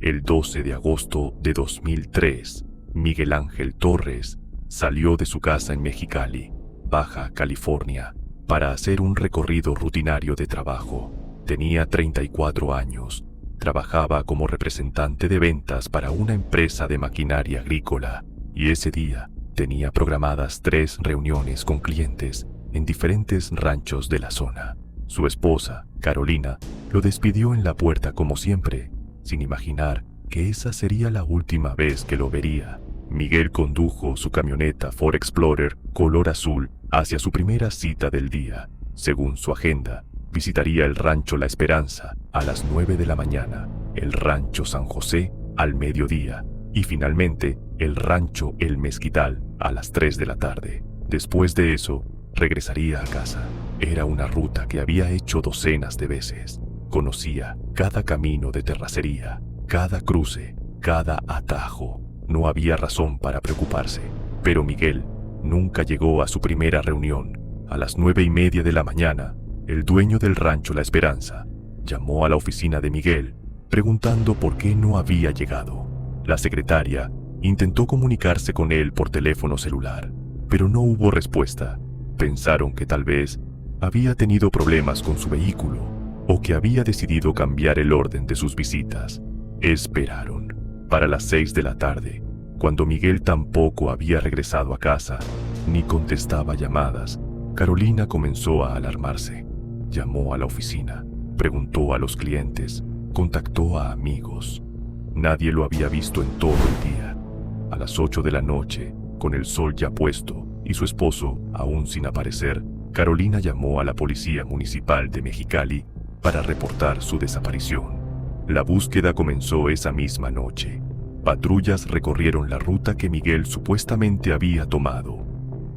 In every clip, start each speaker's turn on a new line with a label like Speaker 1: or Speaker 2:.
Speaker 1: El 12 de agosto de 2003, Miguel Ángel Torres salió de su casa en Mexicali, Baja California, para hacer un recorrido rutinario de trabajo. Tenía 34 años, trabajaba como representante de ventas para una empresa de maquinaria agrícola y ese día tenía programadas 3 reuniones con clientes en diferentes ranchos de la zona. Su esposa, Carolina, lo despidió en la puerta como siempre, sin imaginar que esa sería la última vez que lo vería. Miguel condujo su camioneta Ford Explorer color azul hacia su primera cita del día. Según su agenda, visitaría el rancho La Esperanza a las 9 de la mañana, el rancho San José al mediodía y finalmente el rancho El Mezquital a las 3 de la tarde. Después de eso, regresaría a casa. Era una ruta que había hecho docenas de veces. Conocía cada camino de terracería, cada cruce, cada atajo. No había razón para preocuparse, pero Miguel nunca llegó a su primera reunión. A las 9:30 de la mañana, el dueño del rancho La Esperanza llamó a la oficina de Miguel preguntando por qué no había llegado. La secretaria intentó comunicarse con él por teléfono celular, pero no hubo respuesta. Pensaron que tal vez había tenido problemas con su vehículo o que había decidido cambiar el orden de sus visitas. Esperaron. Para las 6 de la tarde, cuando Miguel tampoco había regresado a casa, ni contestaba llamadas, Carolina comenzó a alarmarse. Llamó a la oficina, preguntó a los clientes, contactó a amigos. Nadie lo había visto en todo el día. A las 8 de la noche, con el sol ya puesto y su esposo aún sin aparecer, Carolina llamó a la policía municipal de Mexicali para reportar su desaparición. La búsqueda comenzó esa misma noche. Patrullas recorrieron la ruta que Miguel supuestamente había tomado.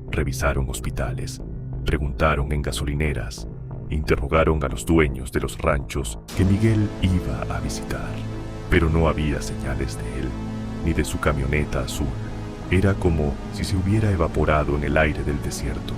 Speaker 1: Revisaron hospitales, preguntaron en gasolineras, interrogaron a los dueños de los ranchos que Miguel iba a visitar. Pero no había señales de él, ni de su camioneta azul. Era como si se hubiera evaporado en el aire del desierto.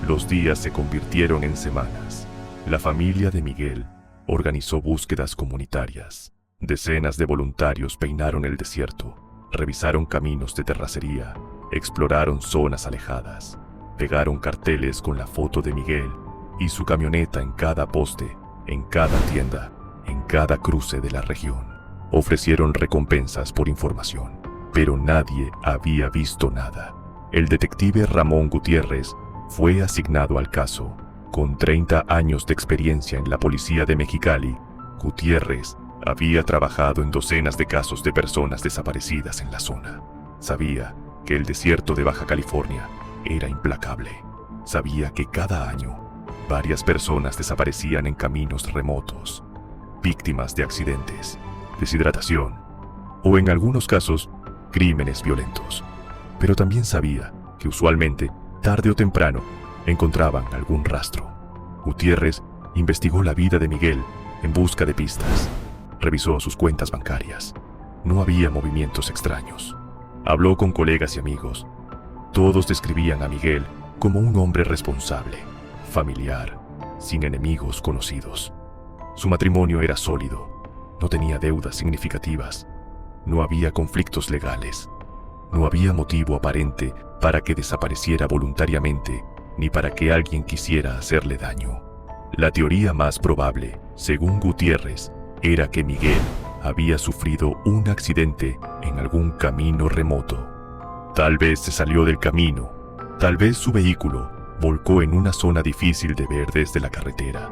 Speaker 1: Los días se convirtieron en semanas. La familia de Miguel organizó búsquedas comunitarias. Decenas de voluntarios peinaron el desierto, revisaron caminos de terracería, exploraron zonas alejadas, pegaron carteles con la foto de Miguel y su camioneta en cada poste, en cada tienda, en cada cruce de la región. Ofrecieron recompensas por información, pero nadie había visto nada. El detective Ramón Gutiérrez fue asignado al caso. Con 30 años de experiencia en la policía de Mexicali, Gutiérrez había trabajado en docenas de casos de personas desaparecidas en la zona. Sabía que el desierto de Baja California era implacable. Sabía que cada año varias personas desaparecían en caminos remotos, víctimas de accidentes, deshidratación o en algunos casos, crímenes violentos. Pero también sabía que usualmente, tarde o temprano, encontraban algún rastro. Gutiérrez investigó la vida de Miguel en busca de pistas. Revisó sus cuentas bancarias. No había movimientos extraños. Habló con colegas y amigos. Todos describían a Miguel como un hombre responsable, familiar, sin enemigos conocidos. Su matrimonio era sólido. No tenía deudas significativas. No había conflictos legales. No había motivo aparente para que desapareciera voluntariamente ni para que alguien quisiera hacerle daño. La teoría más probable, según Gutiérrez, era que Miguel había sufrido un accidente en algún camino remoto. Tal vez se salió del camino, tal vez su vehículo volcó en una zona difícil de ver desde la carretera.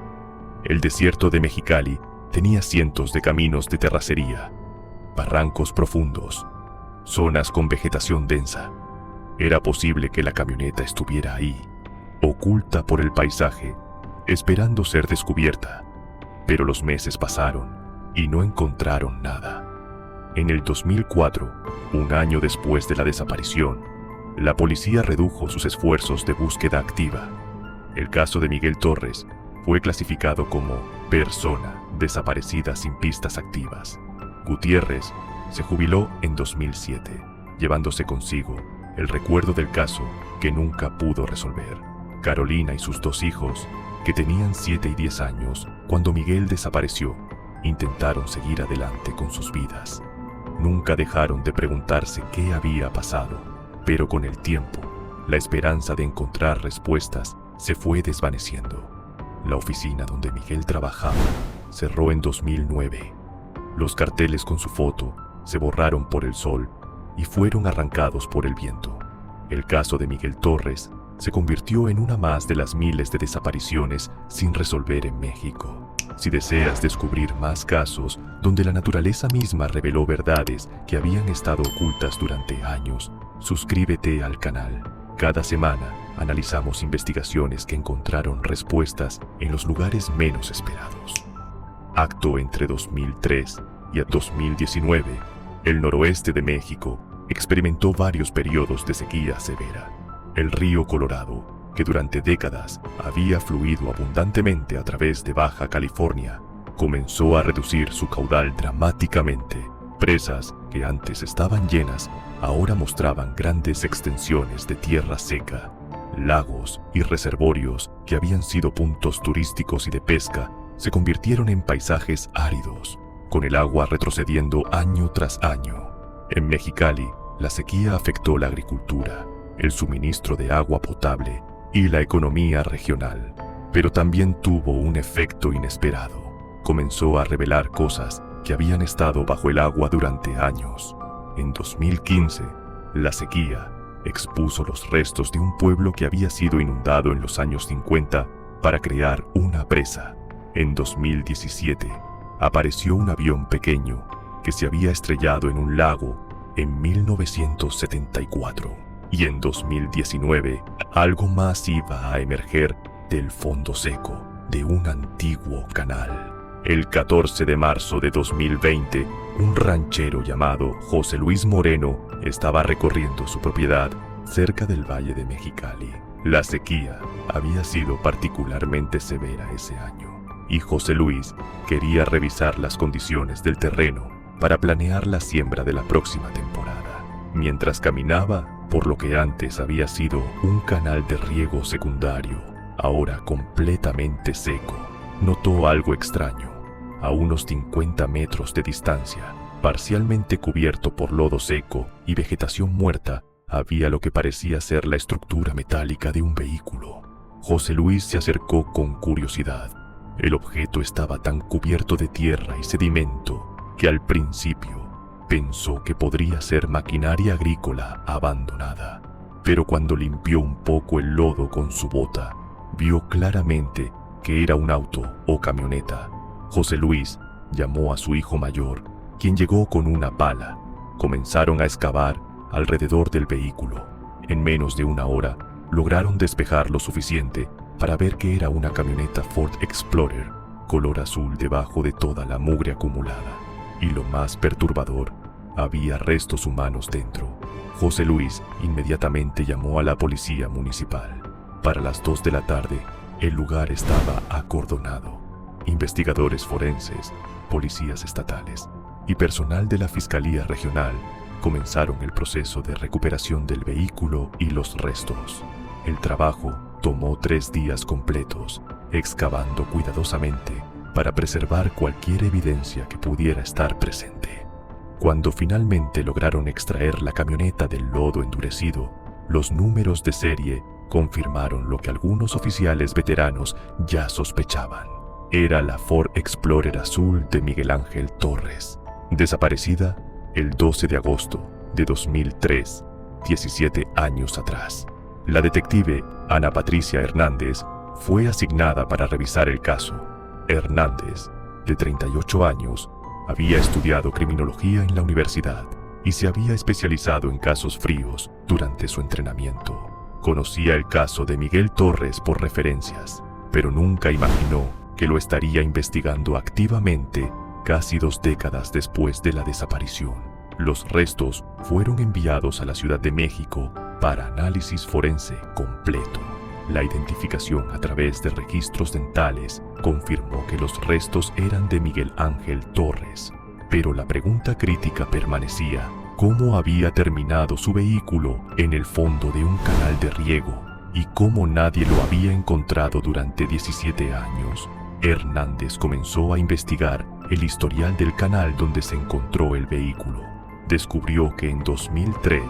Speaker 1: El desierto de Mexicali tenía cientos de caminos de terracería, barrancos profundos, zonas con vegetación densa. Era posible que la camioneta estuviera ahí, oculta por el paisaje, esperando ser descubierta. Pero los meses pasaron y no encontraron nada. En el 2004, un año después de la desaparición, la policía redujo sus esfuerzos de búsqueda activa. El caso de Miguel Torres fue clasificado como persona desaparecida sin pistas activas. Gutiérrez se jubiló en 2007, llevándose consigo el recuerdo del caso que nunca pudo resolver. Carolina y sus 2 hijos, que tenían 7 y 10 años cuando Miguel desapareció, intentaron seguir adelante con sus vidas. nunca dejaron de preguntarse qué había pasado, pero con el tiempo, la esperanza de encontrar respuestas se fue desvaneciendo. La oficina donde Miguel trabajaba cerró en 2009. Los carteles con su foto se borraron por el sol y fueron arrancados por el viento. El caso de Miguel Torres se convirtió en una más de las miles de desapariciones sin resolver en México. Si deseas descubrir más casos donde la naturaleza misma reveló verdades que habían estado ocultas durante años, suscríbete al canal. Cada semana analizamos investigaciones que encontraron respuestas en los lugares menos esperados. Acto entre 2003 y 2019, el noroeste de México experimentó varios periodos de sequía severa. El río Colorado, que durante décadas había fluido abundantemente a través de Baja California, comenzó a reducir su caudal dramáticamente. Presas que antes estaban llenas ahora mostraban grandes extensiones de tierra seca. Lagos y reservorios que habían sido puntos turísticos y de pesca se convirtieron en paisajes áridos, con el agua retrocediendo año tras año. En Mexicali, la sequía afectó la agricultura, el suministro de agua potable y la economía regional, pero también tuvo un efecto inesperado. Comenzó a revelar cosas que habían estado bajo el agua durante años. En 2015, la sequía expuso los restos de un pueblo que había sido inundado en los años 50 para crear una presa. En 2017, apareció un avión pequeño que se había estrellado en un lago en 1974. Y en 2019, algo más iba a emerger del fondo seco de un antiguo canal. El 14 de marzo de 2020, un ranchero llamado José Luis Moreno estaba recorriendo su propiedad cerca del Valle de Mexicali. La sequía había sido particularmente severa ese año, y José Luis quería revisar las condiciones del terreno para planear la siembra de la próxima temporada. Mientras caminaba por lo que antes había sido un canal de riego secundario, ahora completamente seco, notó algo extraño. A unos 50 metros de distancia, parcialmente cubierto por lodo seco y vegetación muerta, había lo que parecía ser la estructura metálica de un vehículo. José Luis se acercó con curiosidad. El objeto estaba tan cubierto de tierra y sedimento que al principio pensó que podría ser maquinaria agrícola abandonada. Pero cuando limpió un poco el lodo con su bota, vio claramente que era un auto o camioneta. José Luis llamó a su hijo mayor, quien llegó con una pala. Comenzaron a excavar alrededor del vehículo. En menos de una hora, lograron despejar lo suficiente para ver que era una camioneta Ford Explorer, color azul debajo de toda la mugre acumulada. Y lo más perturbador, había restos humanos dentro. José Luis inmediatamente llamó a la policía municipal. Para las 2 de la tarde, el lugar estaba acordonado. Investigadores forenses, policías estatales y personal de la Fiscalía Regional comenzaron el proceso de recuperación del vehículo y los restos. El trabajo tomó 3 días completos, excavando cuidadosamente para preservar cualquier evidencia que pudiera estar presente. Cuando finalmente lograron extraer la camioneta del lodo endurecido, los números de serie confirmaron lo que algunos oficiales veteranos ya sospechaban. Era la Ford Explorer azul de Miguel Ángel Torres, desaparecida el 12 de agosto de 2003, 17 años atrás. La detective Ana Patricia Hernández fue asignada para revisar el caso. Hernández, de 38 años, había estudiado criminología en la universidad y se había especializado en casos fríos durante su entrenamiento. Conocía el caso de Miguel Torres por referencias, pero nunca imaginó que lo estaría investigando activamente casi 2 décadas después de la desaparición. Los restos fueron enviados a la Ciudad de México para análisis forense completo. La identificación a través de registros dentales confirmó que los restos eran de Miguel Ángel Torres, pero la pregunta crítica permanecía: ¿cómo había terminado su vehículo en el fondo de un canal de riego y cómo nadie lo había encontrado durante 17 años? Hernández comenzó a investigar el historial del canal donde se encontró el vehículo. descubrió que en 2003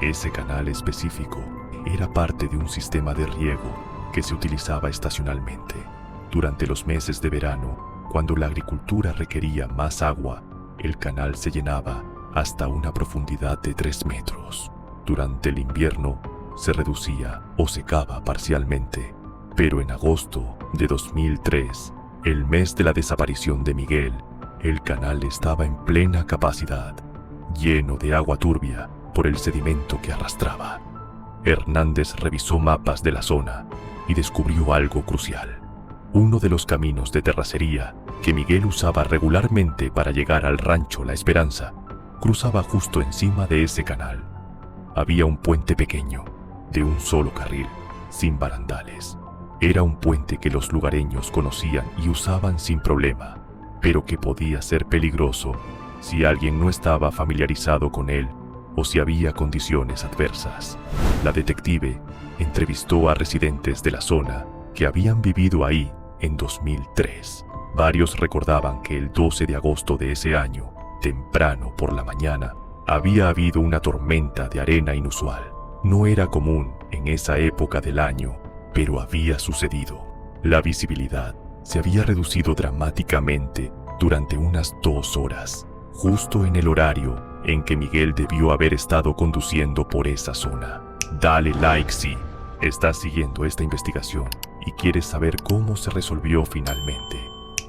Speaker 1: ese canal específico era parte de un sistema de riego que se utilizaba estacionalmente. Durante los meses de verano, cuando la agricultura requería más agua, el canal se llenaba hasta una profundidad de 3 metros. Durante el invierno, se reducía o secaba parcialmente, pero en agosto de 2003, el mes de la desaparición de Miguel, el canal estaba en plena capacidad, lleno de agua turbia por el sedimento que arrastraba. Hernández revisó mapas de la zona y descubrió algo crucial. Uno de los caminos de terracería que Miguel usaba regularmente para llegar al rancho La Esperanza cruzaba justo encima de ese canal. Había un puente pequeño, de un solo carril, sin barandales. Era un puente que los lugareños conocían y usaban sin problema, pero que podía ser peligroso si alguien no estaba familiarizado con él o si había condiciones adversas. La detective entrevistó a residentes de la zona que habían vivido ahí en 2003. Varios recordaban que el 12 de agosto de ese año, temprano por la mañana, había habido una tormenta de arena inusual. No era común en esa época del año, pero había sucedido. La visibilidad se había reducido dramáticamente durante unas 2 horas, justo en el horario en que Miguel debió haber estado conduciendo por esa zona. Dale like si estás siguiendo esta investigación y quieres saber cómo se resolvió finalmente.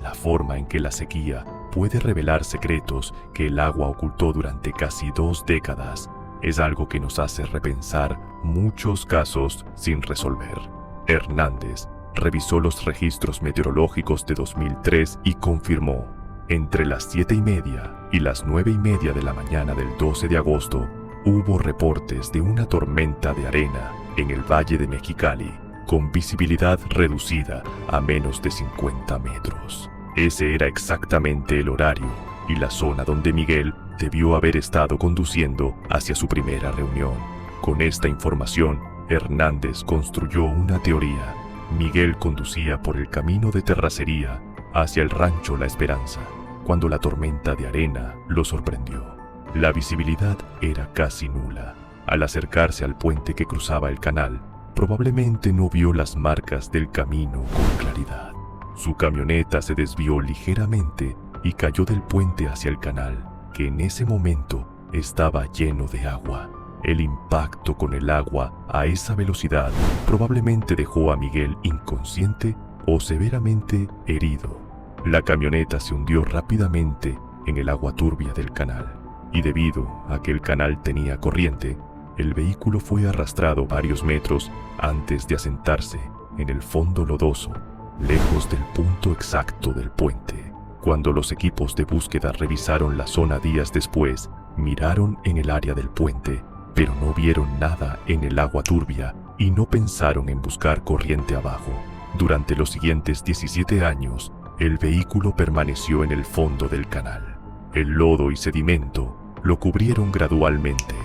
Speaker 1: La forma en que la sequía puede revelar secretos que el agua ocultó durante casi 2 décadas es algo que nos hace repensar muchos casos sin resolver. Hernández revisó los registros meteorológicos de 2003 y confirmó: entre las 7:30 y las 9:30 de la mañana del 12 de agosto, hubo reportes de una tormenta de arena en el Valle de Mexicali, con visibilidad reducida a menos de 50 metros. Ese era exactamente el horario y la zona donde Miguel debió haber estado conduciendo hacia su primera reunión. Con esta información, Hernández construyó una teoría. Miguel conducía por el camino de terracería hacia el rancho La Esperanza, cuando la tormenta de arena lo sorprendió. La visibilidad era casi nula. Al acercarse al puente que cruzaba el canal, probablemente no vio las marcas del camino con claridad. Su camioneta se desvió ligeramente y cayó del puente hacia el canal, que en ese momento estaba lleno de agua. El impacto con el agua a esa velocidad probablemente dejó a Miguel inconsciente o severamente herido. La camioneta se hundió rápidamente en el agua turbia del canal, y debido a que el canal tenía corriente, el vehículo fue arrastrado varios metros antes de asentarse en el fondo lodoso, lejos del punto exacto del puente. Cuando los equipos de búsqueda revisaron la zona días después, miraron en el área del puente, pero no vieron nada en el agua turbia y no pensaron en buscar corriente abajo. Durante los siguientes 17 años, el vehículo permaneció en el fondo del canal. El lodo y sedimento lo cubrieron gradualmente.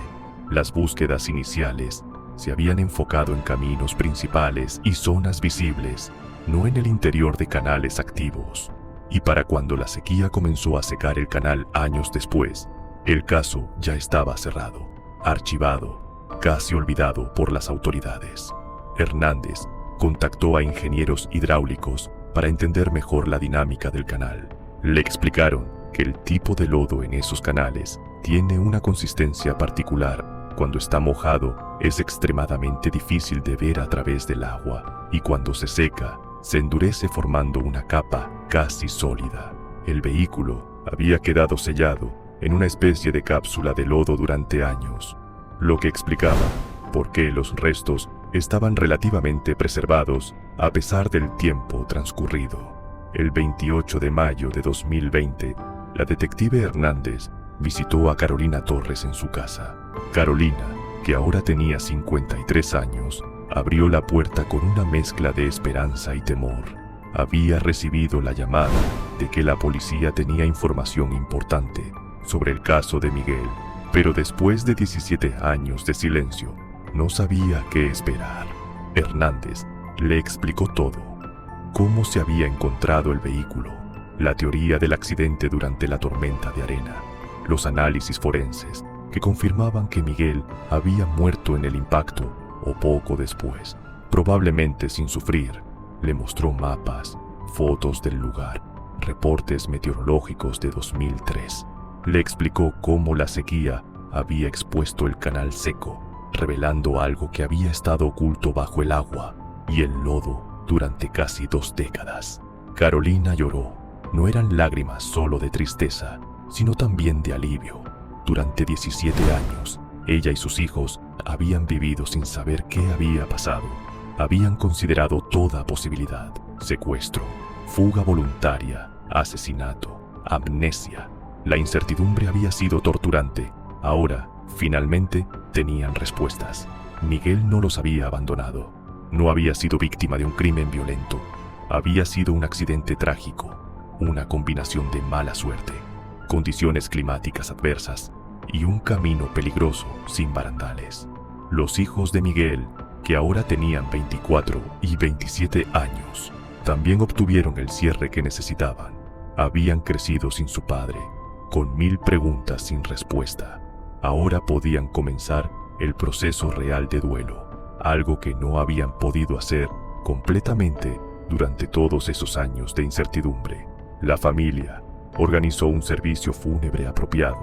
Speaker 1: Las búsquedas iniciales se habían enfocado en caminos principales y zonas visibles, no en el interior de canales activos. Y para cuando la sequía comenzó a secar el canal años después, el caso ya estaba cerrado, archivado, casi olvidado por las autoridades. Hernández contactó a ingenieros hidráulicos para entender mejor la dinámica del canal. Le explicaron que el tipo de lodo en esos canales tiene una consistencia particular. Cuando está mojado, es extremadamente difícil de ver a través del agua, y cuando se seca, se endurece formando una capa casi sólida. El vehículo había quedado sellado en una especie de cápsula de lodo durante años, lo que explicaba por qué los restos estaban relativamente preservados a pesar del tiempo transcurrido. El 28 de mayo de 2020, la detective Hernández visitó a Carolina Torres en su casa. Carolina, que ahora tenía 53 años, abrió la puerta con una mezcla de esperanza y temor. Había recibido la llamada de que la policía tenía información importante sobre el caso de Miguel, pero después de 17 años de silencio, no sabía qué esperar. Hernández le explicó todo: cómo se había encontrado el vehículo, la teoría del accidente durante la tormenta de arena, los análisis forenses que confirmaban que Miguel había muerto en el impacto o poco después, probablemente sin sufrir. Le mostró mapas, fotos del lugar, reportes meteorológicos de 2003. Le explicó cómo la sequía había expuesto el canal seco, revelando algo que había estado oculto bajo el agua y el lodo durante casi 2 décadas. Carolina lloró. No eran lágrimas solo de tristeza, sino también de alivio. Durante 17 años, ella y sus hijos habían vivido sin saber qué había pasado. Habían considerado toda posibilidad: secuestro, fuga voluntaria, asesinato, amnesia. La incertidumbre había sido torturante. Ahora, finalmente, tenían respuestas. Miguel no los había abandonado. No había sido víctima de un crimen violento. Había sido un accidente trágico, una combinación de mala suerte, condiciones climáticas adversas y un camino peligroso sin barandales. Los hijos de Miguel, que ahora tenían 24 y 27 años, también obtuvieron el cierre que necesitaban. Habían crecido sin su padre, con 1000 preguntas sin respuesta. Ahora podían comenzar el proceso real de duelo, algo que no habían podido hacer completamente durante todos esos años de incertidumbre. La familia organizó un servicio fúnebre apropiado.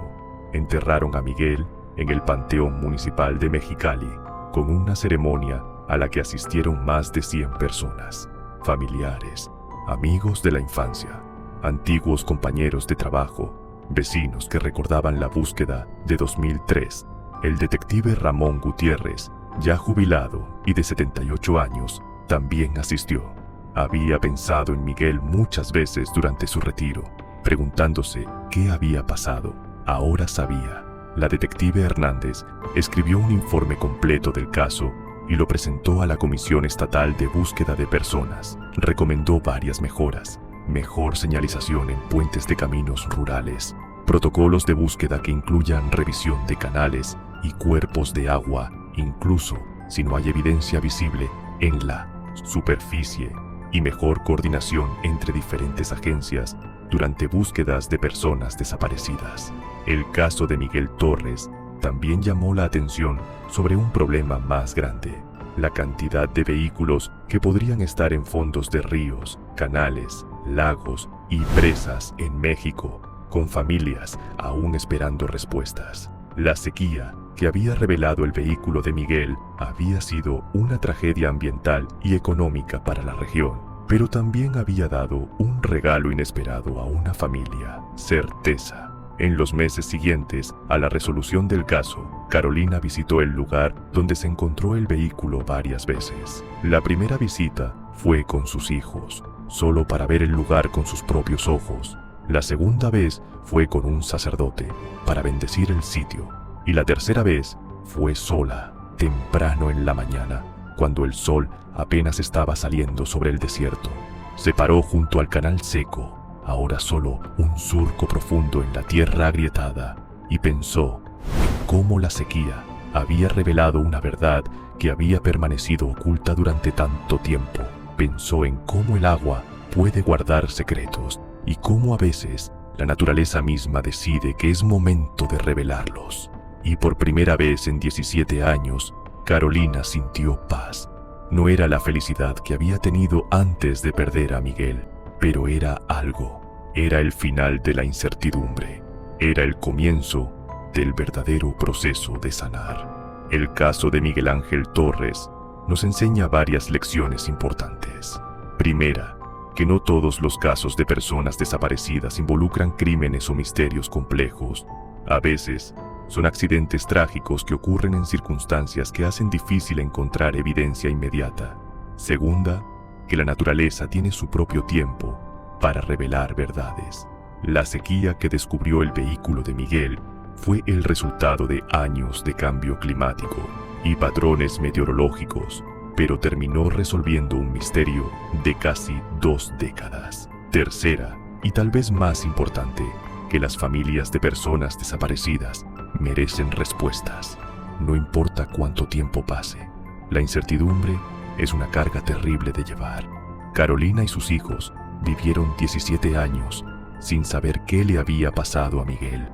Speaker 1: Enterraron a Miguel en el Panteón Municipal de Mexicali, con una ceremonia a la que asistieron más de 100 personas, familiares, amigos de la infancia, antiguos compañeros de trabajo, vecinos que recordaban la búsqueda de 2003. El detective Ramón Gutiérrez, ya jubilado y de 78 años, también asistió. Había pensado en Miguel muchas veces durante su retiro, preguntándose qué había pasado. Ahora sabía. La detective Hernández escribió un informe completo del caso y lo presentó a la Comisión Estatal de Búsqueda de Personas. Recomendó varias mejoras: mejor señalización en puentes de caminos rurales, protocolos de búsqueda que incluyan revisión de canales y cuerpos de agua, incluso si no hay evidencia visible en la superficie, y mejor coordinación entre diferentes agencias durante búsquedas de personas desaparecidas. El caso de Miguel Torres también llamó la atención sobre un problema más grande: la cantidad de vehículos que podrían estar en fondos de ríos, canales, lagos y presas en México, con familias aún esperando respuestas. La sequía que había revelado el vehículo de Miguel había sido una tragedia ambiental y económica para la región, pero también había dado un regalo inesperado a una familia: certeza. En los meses siguientes a la resolución del caso, Carolina visitó el lugar donde se encontró el vehículo varias veces. La primera visita fue con sus hijos, solo para ver el lugar con sus propios ojos. La segunda vez fue con un sacerdote, para bendecir el sitio. Y la tercera vez fue sola, temprano en la mañana, cuando el sol apenas estaba saliendo sobre el desierto. Se paró junto al canal seco, ahora solo un surco profundo en la tierra agrietada, y pensó en cómo la sequía había revelado una verdad que había permanecido oculta durante tanto tiempo. Pensó en cómo el agua puede guardar secretos y cómo a veces la naturaleza misma decide que es momento de revelarlos. Y por primera vez en 17 años, Carolina sintió paz. No era la felicidad que había tenido antes de perder a Miguel, pero era algo. Era el final de la incertidumbre. Era el comienzo del verdadero proceso de sanar. El caso de Miguel Ángel Torres nos enseña varias lecciones importantes. Primera, que no todos los casos de personas desaparecidas involucran crímenes o misterios complejos. A veces, son accidentes trágicos que ocurren en circunstancias que hacen difícil encontrar evidencia inmediata. Segunda, que la naturaleza tiene su propio tiempo para revelar verdades. La sequía que descubrió el vehículo de Miguel fue el resultado de años de cambio climático y patrones meteorológicos, pero terminó resolviendo un misterio de casi 2 décadas. Tercera, y tal vez más importante, que las familias de personas desaparecidas merecen respuestas. No importa cuánto tiempo pase, la incertidumbre es una carga terrible de llevar. Carolina y sus hijos vivieron 17 años sin saber qué le había pasado a Miguel,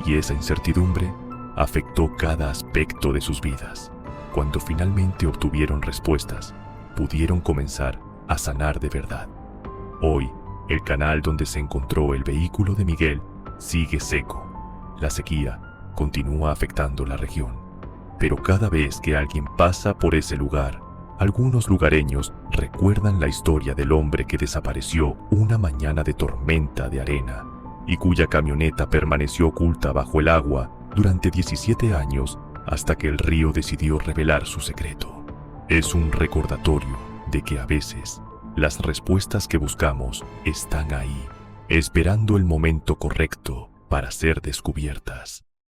Speaker 1: y esa incertidumbre afectó cada aspecto de sus vidas. Cuando finalmente obtuvieron respuestas, pudieron comenzar a sanar de verdad. Hoy, el canal donde se encontró el vehículo de Miguel sigue seco. La sequía continúa afectando la región. Pero cada vez que alguien pasa por ese lugar, algunos lugareños recuerdan la historia del hombre que desapareció una mañana de tormenta de arena y cuya camioneta permaneció oculta bajo el agua durante 17 años hasta que el río decidió revelar su secreto. Es un recordatorio de que a veces las respuestas que buscamos están ahí, esperando el momento correcto para ser descubiertas.